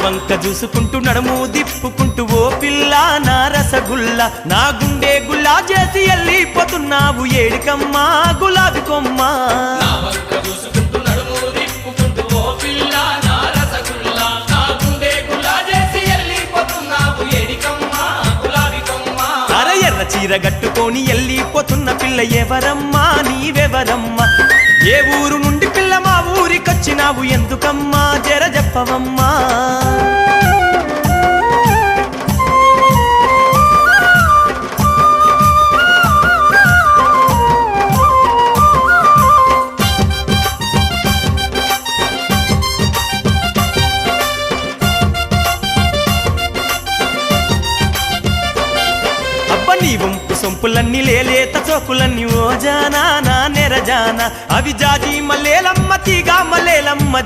వంక చూసుకుంటూ నడుము దిప్పుకుంటూ ఓ పిల్ల నా రసగుల్ల నా గుండె గుల్లా చేసి వెళ్ళిపోతున్నావు ఏడికమ్మా గులాబీ కొమ్మ నా వంక చూసుకుంటూ నడుము దిప్పుకుంటూ ఓ పిల్ల నా రసగుల్ల నా గుండె గుల్లా చేసి వెళ్ళిపోతున్నావు ఏడికమ్మా గులాబీ కొమ్మ అర ఎర్ర చీర గట్టుకొని వెళ్ళిపోతున్న పిల్ల ఎవరమ్మా నీవెవరమ్మా ఏ ఊరు నుండి పిల్ల మా ఊరికొచ్చినావు ఎందుకమ్మా జర చెప్పవమ్మా నీ వంపు సొంపులన్నీ లేలేత చోకులన్నీ ఓ జానా నా నెరజానా అవి జాజి మల్లేలమ్మ తీగా మల్లేలమ్మ